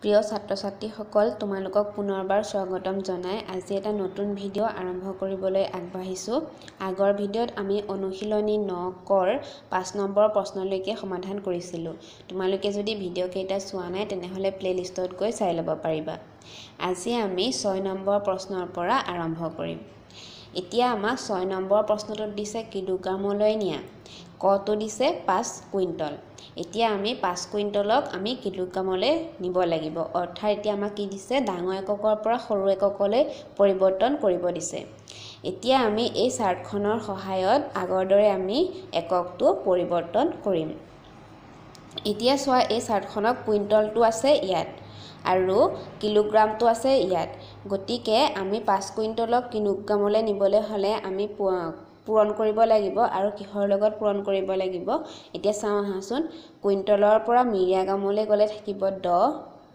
প্ৰিয় ছাত্ৰ-ছাত্ৰীসকল তোমালোকক পুনৰবাৰ স্বাগতম জনাই আজি এটা নতুন ভিডিঅ' আৰম্ভ কৰিবলৈ আগবাঢ়িছোঁ। আগৰ ভিডিঅ'ত আমি অনুশীলনী 9 কৰ 5 নম্বৰ প্ৰশ্নলৈকে সমাধান কৰিছিলোঁ। তোমালোকে যদি ভিডিঅ' কেইটা চোৱা নাই তেনেহ'লে প্লেলিষ্টত গৈ চাই ল'ব পাৰিবা। আজি আমি 6 নম্বৰ প্ৰশ্নৰ পৰা আৰম্ভ কৰিম। এতিয়া আমাক 6 নম্বৰ প্ৰশ্নটোত দিছে কিলোগ্ৰামলৈ নিয়া। কটো দিছে 5 কুইণ্টল। এতিয়া আমি 5 কুইণ্টলক আমি কিলোগ্ৰামলৈ নিব লাগিব। অৰ্থাৎ এতিয়া আমাক কি দিছে ডাঙৰ এককৰ পৰা সৰু এককলৈ পৰিৱৰ্তন কৰিব দিছে। এতিয়া আমি এই চাৰ্টখনৰ সহায়ত আগৰ দৰে আমি এককটো পৰিৱৰ্তন কৰিম। এতিয়া চোৱা এই চাৰ্টখনত কুইণ্টলটো আছে ইয়াত আৰু কিলোগ্ৰামটো আছে ইয়াত। গতিকে আমি 5 কুইণ্টলক কিলোগ্ৰামলৈ নিবলৈ হ'লে আমি পূৰণ কৰিব লাগিব আৰু কিহৰ লগত পূৰণ কৰিব লাগিব এতিয়া চাওঁ আহাচোন। কুইণ্টলৰ পৰা মিৰিয়াগামলৈ গ'লে থাকিব 10,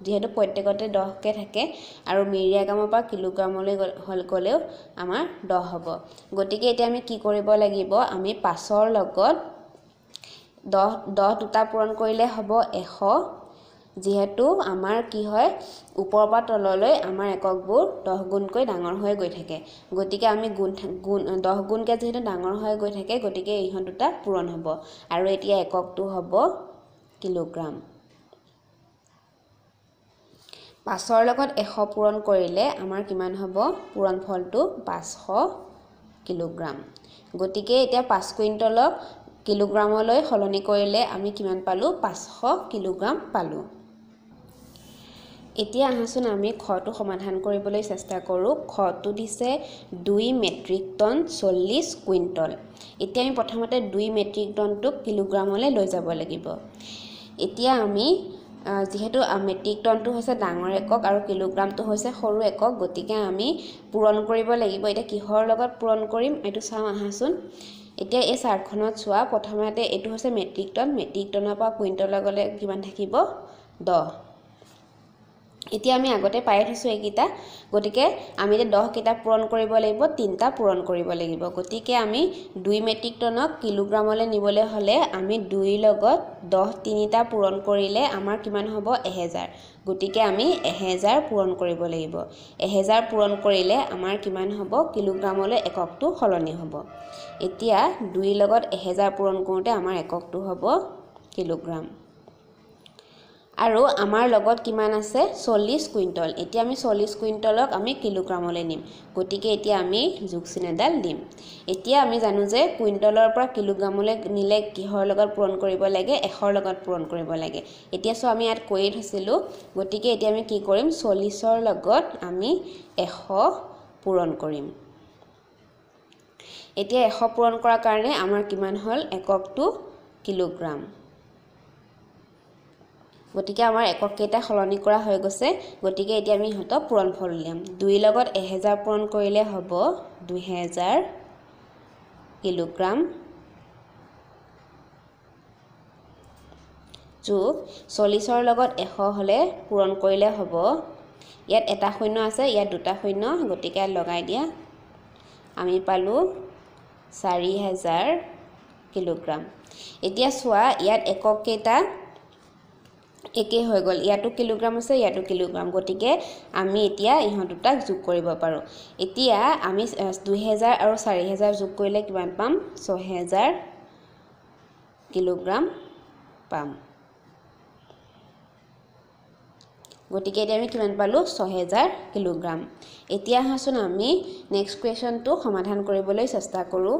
যিহেতু প্ৰত্যেকতে 10কে থাকে আৰু মিৰিয়াগামৰ পৰা কিলোগ্ৰামলৈ গ'লেও আমাৰ 10 হ'ব। গতিকে এতিয়া আমি কি কৰিব লাগিব, আমি 5ৰ লগত 10 দুটা পূৰণ কৰিলে হ'ব 100, যিহেতু আমাৰ কি হয় ওপৰৰ পৰা তললৈ আমাৰ এককবোৰ 10 গুণকৈ ডাঙৰ হৈ গৈ থাকে। গতিকে আমি 10 গুণকৈ যিহেতু ডাঙৰ হৈ গৈ থাকে গতিকে ইহঁত দুটা পূৰণ হ'ব আৰু এতিয়া এককটো হ'ব কিলোগ্ৰাম। 5ৰ লগত 100 পূৰণ কৰিলে আমাৰ কিমান হ'ব, পূৰণ ফলটো 500 কিলোগ্ৰাম। গতিকে এতিয়া 5 কুইণ্টলক কিলোগ্ৰামলৈ সলনি কৰিলে আমি কিমান পালোঁ, 500 কিলোগ্ৰাম পালোঁ। এতিয়া আহাচোন আমি খটো সমাধান কৰিবলৈ চেষ্টা কৰোঁ। খটো দিছে 2 মেট্ৰিক টন 40 কুইণ্টল। এতিয়া আমি প্ৰথমতে 2 মেট্ৰিক টনটোক কিলোগ্ৰামলৈ লৈ যাব লাগিব। এতিয়া আমি যিহেতু মেট্ৰিক টনটো হৈছে ডাঙৰ একক আৰু কিলোগ্ৰামটো হৈছে সৰু একক, গতিকে আমি পূৰণ কৰিব লাগিব। এতিয়া কিহৰ লগত পূৰণ কৰিম এইটো চাওঁ আহাচোন। এতিয়া এই চাৰ্টখনত চোৱা, প্ৰথমতে এইটো হৈছে মেট্ৰিক টন। মেট্ৰিক টনৰ পৰা কুইণ্টললৈ গ'লে কিমান থাকিব, 10। এতিয়া আমি আগতে পাই থৈছোঁ এইকেইটা, গতিকে আমি এতিয়া 10 কেইটা পূৰণ কৰিব লাগিব, 3টা পূৰণ কৰিব লাগিব। গতিকে আমি 2 মেট্ৰিক টনক কিলোগ্ৰামলৈ নিবলৈ হ'লে আমি 2ৰ লগত 10 3টা পূৰণ কৰিলে আমাৰ কিমান হ'ব, 1000। গতিকে আমি 1000 পূৰণ কৰিব লাগিব। 1000 পূৰণ কৰিলে আমাৰ কিমান হ'ব, কিলোগ্ৰামলৈ এককটো সলনি হ'ব। এতিয়া 2ৰ লগত 1000 পূৰণ কৰোঁতে আমাৰ এককটো হ'ব কিলোগ্ৰাম। আৰু আমাৰ লগত কিমান আছে, 40 কুইণ্টল। এতিয়া আমি 40 কুইণ্টলক আমি কিলোগ্ৰামলৈ নিম। গতিকে এতিয়া আমি যোগ চিন এডাল দিম। এতিয়া আমি জানো যে কুইণ্টলৰ পৰা কিলোগ্ৰামলৈ নিলে কিহৰ লগত পূৰণ কৰিব লাগে, 100ৰ লগত পূৰণ কৰিব লাগে। এতিয়া চোৱা আমি ইয়াত কৈয়ে থৈছিলোঁ, গতিকে এতিয়া আমি কি কৰিম, 40ৰ লগত আমি 100 পূৰণ কৰিম। এতিয়া 100 পূৰণ কৰাৰ কাৰণে আমাৰ কিমান হ'ল, এককটো কিলোগ্ৰাম। গতিকে আমাৰ একক কেইটা সলনি কৰা হৈ গৈছে। গতিকে এতিয়া আমি ইহঁতক পূৰণ ফল উলিয়াম। 2ৰ লগত 1000 পূৰণ কৰিলে হ'ব 2000 কিলোগ্ৰাম যোগ 40ৰ লগত 100 হ'লে পূৰণ কৰিলে হ'ব, ইয়াত এটা শূন্য আছে ইয়াত দুটা শূন্য, গতিকে লগাই দিয়া, আমি পালোঁ 4000 কিলোগ্ৰাম। এতিয়া চোৱা ইয়াত একক কেইটা একেই হৈ গ'ল, ইয়াতো কিলোগ্ৰাম আছে ইয়াতো কিলোগ্ৰাম। গতিকে আমি এতিয়া ইহঁত দুটাক যোগ কৰিব পাৰোঁ। এতিয়া আমি 2000 আৰু 4000 যোগ কৰিলে কিমান পাম, 6000 কিলোগ্ৰাম পাম। গতিকে এতিয়া আমি কিমান পালোঁ, 6000 কিলোগ্ৰাম। এতিয়া আহাচোন আমি নেক্সট কুৱেশ্যনটো সমাধান কৰিবলৈ চেষ্টা কৰোঁ।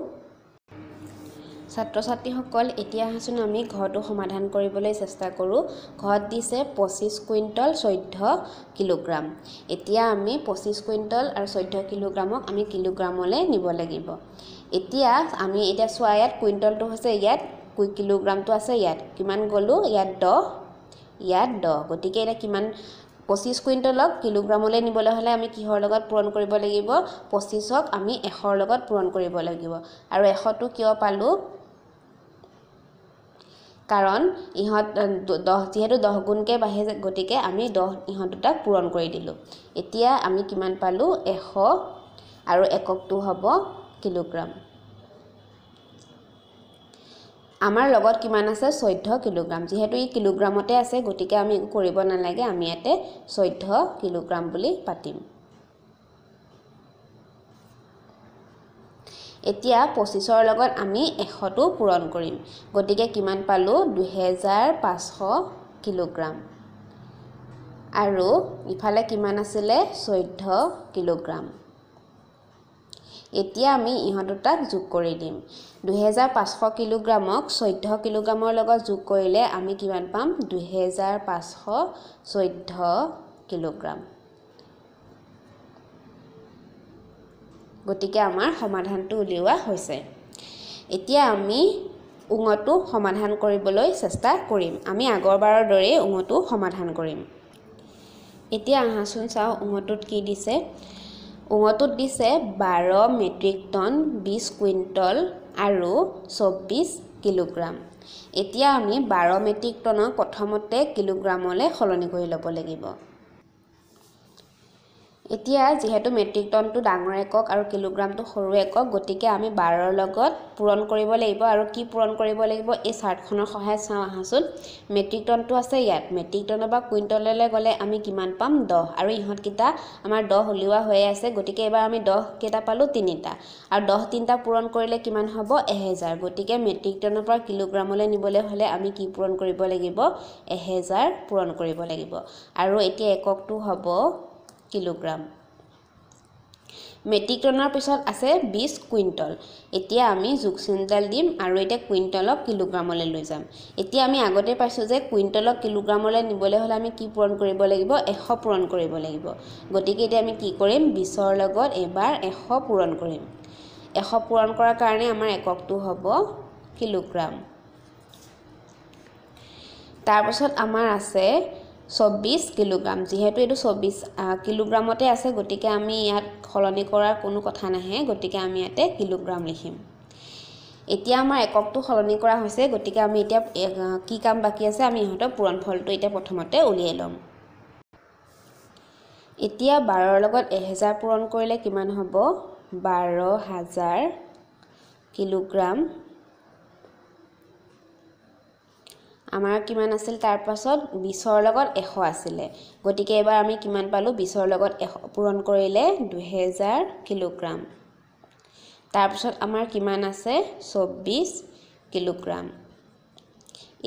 ছাত্ৰ-ছাত্ৰীসকল এতিয়া আহাচোন আমি ঘৰটো সমাধান কৰিবলৈ চেষ্টা কৰোঁ। ঘৰত দিছে 25 কুইণ্টল 14 কিলোগ্ৰাম। এতিয়া আমি 25 কুইণ্টল আৰু 14 কিলোগ্ৰামক আমি কিলোগ্ৰামলৈ নিব লাগিব। এতিয়া আমি এতিয়া চোৱা ইয়াত কুইণ্টলটো হৈছে ইয়াত, কিলোগ্ৰামটো আছে ইয়াত, কিমান গ'লোঁ, ইয়াত 10 ইয়াত 10। গতিকে এতিয়া কিমান, 25 কুইণ্টলক কিলোগ্ৰামলৈ নিবলৈ হ'লে আমি কিহৰ লগত পূৰণ কৰিব লাগিব, 25ক আমি 100ৰ লগত পূৰণ কৰিব লাগিব। আৰু 100টো কিয় পালোঁ, কাৰণ ইহঁত 10 যিহেতু 10 গুণকৈ বাঢ়ে, গতিকে আমি 10 ইহঁত দুটাক পূৰণ কৰি দিলোঁ। এতিয়া আমি কিমান পালোঁ, 100 আৰু এককটো হ'ব কিলোগ্ৰাম। আমাৰ লগত কিমান আছে 14 কিলোগ্ৰাম যেহেতু ই কিলোগ্ৰামতে আছে গতিকে আমি একো কৰিব নালাগে আমি ইয়াতে 14 কিলোগ্ৰাম বুলি পাতিম এতিয়া 25ৰ লগত আমি 100 টো পূৰণ কৰিম গতিকে কিমান পালো 2500 কিলোগ্ৰাম আৰু ইফালে কিমান আছিল 14 কিলোগ্ৰাম এতিয়া আমি ইহত দুটাক যোগ কৰি দিম 2500 কিলোগ্ৰামক 14 কিলোগ্ৰামৰ লগত যোগ কৰিলে আমি কিমান পাম 2514 কিলোগ্ৰাম গতিকে আমাৰ সমাধানটো উলিওৱা হৈছে এতিয়া আমি উঙটো সমাধান কৰিবলৈ চেষ্টা কৰিম আমি আগৰবাৰৰ দৰে উঙটো সমাধান কৰিম এতিয়া আহাচোন চাও উঙটোত কি দিছে উঙটোত দিছে 12 মেট্ৰিক টন 20 কুইণ্টল আৰু 24 কিলোগ্ৰাম এতিয়া আমি 12 মেট্ৰিক টনক প্ৰথমতে কিলোগ্ৰামলৈ সলনি কৰি ল'ব লাগিব এতিয়া যেহেতু মেট্ৰিক টনটো ডাঙৰ একক আৰু কিলোগ্ৰামটো সৰু একক গতিকে আমি 12ৰ লগত পূৰণ কৰিব লাগিব আৰু কি পূৰণ কৰিব লাগিব এই চাৰ্টখনৰ সহায়ত চাও আহাচোন মেট্ৰিক টনটো আছে ইয়াত মেট্ৰিক টন বা কুইণ্টললৈ গলে আমি কিমান পাম 10 আৰু ইহত কিটা আমাৰ 10 উলিওৱা হৈ আছে গতিকে এবাৰ আমি 10 কেটা পালো 3টা আৰু 10 তিনটা পূৰণ কৰিলে কিমান হ'ব 1000 গতিকে মেট্ৰিক টনৰ পৰা কিলোগ্ৰামলৈ নিবলৈ হলে আমি কি পূৰণ কৰিব লাগিব 1000 পূৰণ কৰিব লাগিব আৰু এতিয়া এককটো হ'ব কিলোগ্ৰাম মেট্ৰিক টনৰ পিছত আছে 20 কুইণ্টল এতিয়া আমি যোগ চিনডাল দিম আৰু এটা কুইণ্টলক কিলোগ্ৰামলৈ লৈ যাম এতিয়া আমি আগতে পাইছো যে কুইণ্টলক কিলোগ্ৰামলৈ নিবলৈ হলে আমি কি পূৰণ কৰিব লাগিব 100 পূৰণ কৰিব লাগিব গতিকে এতিয়া আমি কি কৰিম 20ৰ লগত এবাৰ 100 পূৰণ কৰিম 100 পূৰণ কৰাৰ কাৰণে আমাৰ এককটো হ'ব কিলোগ্ৰাম তাৰ পিছত আমাৰ আছে 24 কিলোগ্ৰাম যেহেতু এটো 24 কিলোগ্ৰামতে আছে গতিকে আমি ইয়াত খলনি কৰাৰ কোনো কথা নাহে গতিকে আমি ইয়াতে কিলোগ্ৰাম লিখিম এতিয়া আমাৰ এককটো খলনি কৰা হৈছে গতিকে আমি এতিয়া কি কাম বাকি আছে আমি ইহতৰ পূৰণফলটো এতিয়া প্ৰথমতে উলিয়াই লম এতিয়া 12ৰ লগত 1000 পূৰণ কৰিলে কিমান হ'ব 12000 কিলোগ্ৰাম আমাৰ কিমান আছিল তাৰ পাছত 20ৰ লগত 100 আছিল গতিকে এবাৰ আমি কিমান পালো 20ৰ লগত 100 পূৰণ কৰিলে 2000 কিলোগ্ৰাম তাৰ পাছত আমাৰ কিমান আছে 24 কিলোগ্ৰাম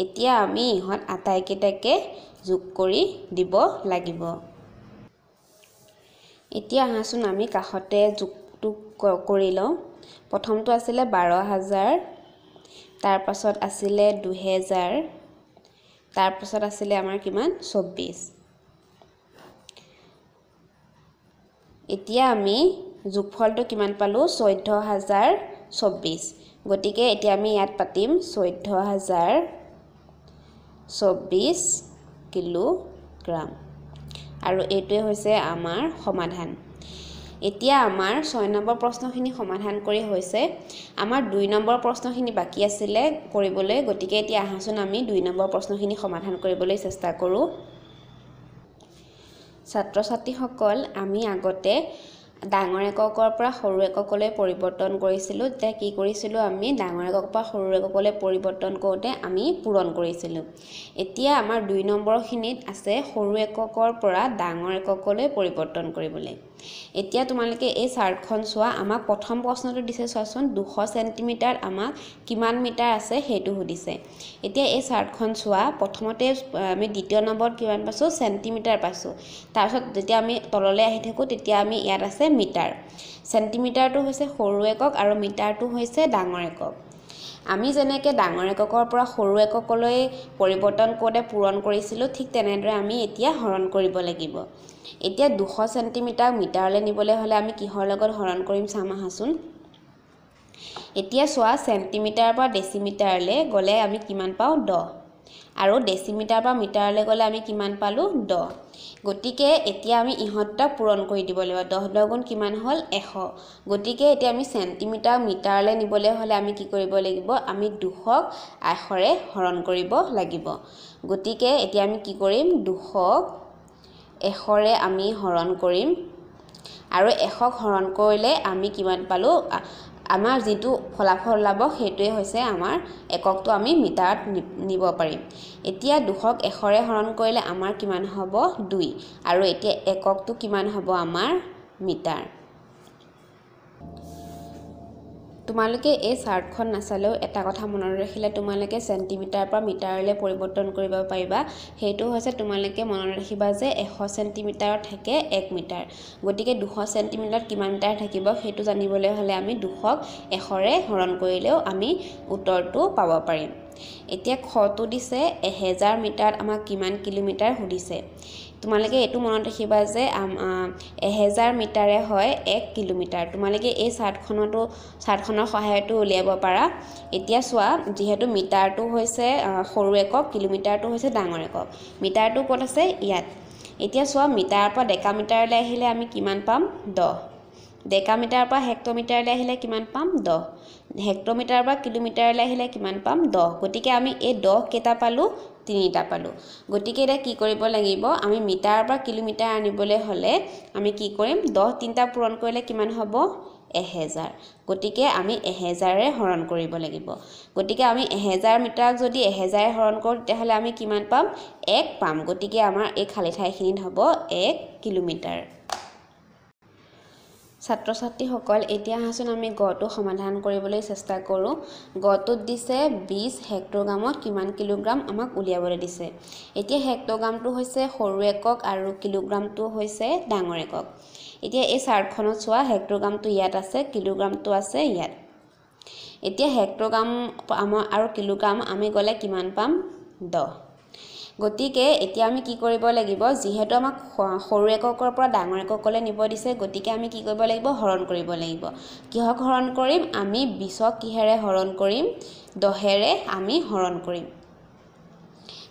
এতিয়া আমি ইহত আটাইকেইটাকে যোগ কৰি দিব লাগিব এতিয়া আহাচোন আমি কাখতে যোগটো কৰি লওঁ প্ৰথমটো আছিল 12000 তাৰ পাছত আছিল 2000 তাৰ পাছত আছিল আমাৰ কিমান 24 এতিয়া আমি যোগফলটো কিমান পালো 14024 গতিকে এতিয়া আমি ইয়াত পাতিম 14024 কিলোগ্ৰাম আৰু এইটোৱে হৈছে আমাৰ সমাধান এতিয়া আমাৰ 6 নম্বৰ প্ৰশ্নখিনি সমাধান কৰি হৈছে আমাৰ 2 নম্বৰ প্ৰশ্নখিনি বাকি আছিল কৰিবলৈ গতিকে এতিয়া আহাচোন আমি 2 নম্বৰ প্ৰশ্নখিনি সমাধান কৰিবলৈ চেষ্টা কৰো ছাত্ৰ ছাত্ৰীসকল আমি আগতে ডাঙৰ এককৰ পৰা সৰু এককলৈ পৰিৱৰ্তন কৰিছিলো তেতিয়া কি কৰিছিলো আমি ডাঙৰ একক পৰা সৰু এককলৈ পৰিৱৰ্তন কৰোতে আমি পূৰণ কৰিছিলো এতিয়া আমাৰ 2 নম্বৰখিনিত আছে সৰু এককৰ পৰা ডাঙৰ এককলৈ পৰিৱৰ্তন কৰিবলৈ এতিয়া তোমালোকে এই চাৰ্টখন চোৱা আমাক প্ৰথম প্ৰশ্নটো দিছে চোৱাচোন 200 সেন্টিমিটাৰ আমাক কিমান মিটাৰ আছে হেতু সুধিছে এতিয়া এই চাৰ্টখন চোৱা প্ৰথমতে আমি দ্বিতীয় নম্বৰত কিমান পাছো সেন্টিমিটাৰ পাছো তাৰ পিছত যেতিয়া আমি তললৈ আহি থাকো তেতিয়া আমি ইয়াত আছে মিটাৰ সেন্টিমিটাৰটো হৈছে সৰু একক আৰু মিটাৰটো হৈছে ডাঙৰ একক আমি যেনেকে ডাঙৰ এককৰ পৰা সৰু এককলৈ পৰিৱৰ্তন কৰোতে পূৰণ কৰিছিলো ঠিক তেনেদৰে আমি এতিয়া হৰণ কৰিব লাগিব এতিয়া 200 সেন্টিমিটাৰ মিটাৰলৈ নিবলৈ হলে আমি কিহৰ লগত হৰণ কৰিম চাম আহাচোন এতিয়া চোৱা সেন্টিমিটাৰ পৰা ডেসিমিটাৰলৈ গলে আমি কিমান পাও 10 আৰু ডেসিমিটাৰ পৰা মিটাৰলৈ গলে আমি কিমান পালো 10 গতিকে এতিয়া আমি ইহতটা পূৰণ কৰি দিব লাগিব 10 10 গুণ কিমান হল 100 গতিকে এতিয়া আমি সেন্টিমিটাৰ মিটাৰলৈ নিবলৈ হলে আমি কি কৰিব লাগিব আমি 200ক 100ৰে হৰণ কৰিব লাগিব গতিকে এতিয়া আমি কি কৰিম 200ক 100ৰে আমি হৰণ কৰিম আৰু 100ক হৰণ কৰিলে আমি কিমান পালো আমাৰ যেটো ফলাফল ওলাব সেইটোৱে হৈছে আমাৰ এককটো আমি মিটাৰত নিব পাৰিম এতিয়া 2ক 1ৰে হৰণ কৰিলে আমাৰ কিমান হ'ব 2 আৰু এতিয়া এককটো কিমান হ'ব আমাৰ মিটাৰ তোমালোকে এই চাৰ্টখন নাচালেও এটা কথা মনত ৰাখিলে তোমালোকে সেন্টিমিটাৰ পৰা মিটাৰলৈ পৰিৱৰ্তন কৰিব পাৰিবা হেতু হৈছে তোমালোকে মনত ৰাখিবা যে 100 সেন্টিমিটাৰত থাকে 1 মিটাৰ গতিকে 200 সেন্টিমিটাৰত কিমান মিটাৰ থাকিব হেতু জানিবলৈ হলে আমি 200ক 100ৰে হৰণ কৰিলেও আমি উত্তৰটো পাব পাৰিম এতিয়া খটো দিছে 1000 মিটাৰত আমাক কিমান কিলোমিটাৰ সুধিছে তোমালোকে এটো মনত ৰাখিবা যে 1000 মিটাৰে হয় 1 কিলোমিটাৰ তোমালোকে এই চাৰ্টখনৰ সহায়তো উলিয়াব পাৰা এতিয়া চোৱা যেহেতু মিটাৰটো হৈছে সৰু একক কিলোমিটাৰটো হৈছে ডাঙৰ একক মিটাৰটো ক'ত আছে ইয়াত এতিয়া চোৱা মিটাৰৰ পৰা ডেকামিটাৰলৈ আহিলে আমি কিমান পাম 10 ডেকামিটাৰৰ পৰা হেক্টমিটাৰলৈ আহিলে কিমান পাম 10 হেক্টমিটাৰৰ পৰা কিলোমিটাৰলৈ আহিলে কিমান পাম 10 গতিকে আমি এই 10 কেটা পালো 3টা পালো গতিকে এটা কি কৰিব লাগিব আমি মিটাৰৰ পৰা কিলোমিটাৰ আনিবলৈ হলে আমি কি কৰিম 10 3টা পূৰণ কৰিলে কিমান হ'ব 1000 গতিকে আমি 1000ৰে হৰণ কৰিব লাগিব গতিকে আমি 1000 মিটাৰক যদি 1000ৰে হৰণ কৰো তেতিয়াহলে আমি কিমান পাম 1 পাম গতিকে আমাৰ এই খালি ঠাইখিনিত হ'ব 1 কিলোমিটাৰ ছাত্ৰ ছাত্ৰীসকল এতিয়া হাসুন আমি গটো সমাধান কৰিবলৈ চেষ্টা কৰো গটোত দিছে 20 হেক্টগ্ৰামত কিমান কিলোগ্ৰাম আমাক উলিয়াবলৈ দিছে এতিয়া হেক্টগ্ৰামটো হৈছে সৰু একক আৰু কিলোগ্ৰামটো হৈছে ডাঙৰ একক এতিয়া এই চাৰ্টখনত চোৱা হেক্টগ্ৰামটো ইয়াত আছে কিলোগ্ৰামটো আছে ইয়াত এতিয়া হেক্টগ্ৰাম আৰু কিলোগ্ৰাম আমি গলে কিমান পাম 10 গতিকে এতিয়া আমি কি কৰিব লাগিব যেহেতু আমাক সৰু এককৰ পৰা ডাঙৰ এককলৈ নিব দিছে গতিকে আমি কি কৰিব লাগিব হৰণ কৰিব লাগিব কিহক হৰণ কৰিম আমি 20ক কিহেৰে হৰণ কৰিম 10ৰে আমি হৰণ কৰিম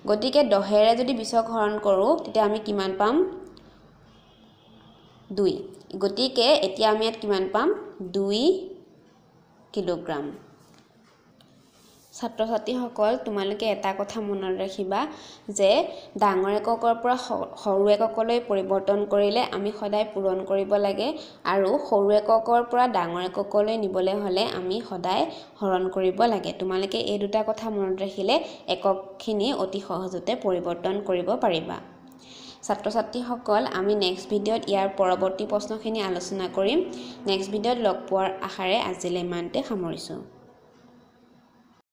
গতিকে 10ৰে যদি 20ক হৰণ কৰো তেতিয়া আমি কিমান পাম 2 গতিকে এতিয়া আমি ইয়াত কিমান পাম 2 কিলোগ্ৰাম ছাত্ৰ ছাত্ৰীসকল তোমালোকে এটা কথা মনত ৰাখিবা যে ডাঙৰ এককৰ পৰা সৰু এককলৈ পৰিৱৰ্তন কৰিলে আমি সদায় পূৰণ কৰিব লাগে আৰু সৰু এককৰ পৰা ডাঙৰ এককলৈ নিবলৈ হলে আমি সদায় হৰণ কৰিব লাগে তোমালোকে এই দুটা কথা মনত ৰাখিলে এককখিনি অতি সহজতে পৰিৱৰ্তন কৰিব পাৰিবা ছাত্ৰ ছাত্ৰীসকল আমি নেক্সট ভিডিঅত ইয়াৰ পৰৱৰ্তী প্ৰশ্নখিনি আলোচনা কৰিম নেক্সট ভিডিঅত লগ পোৱাৰ আশাৰে আজিলৈ ইমানতে সামৰিছো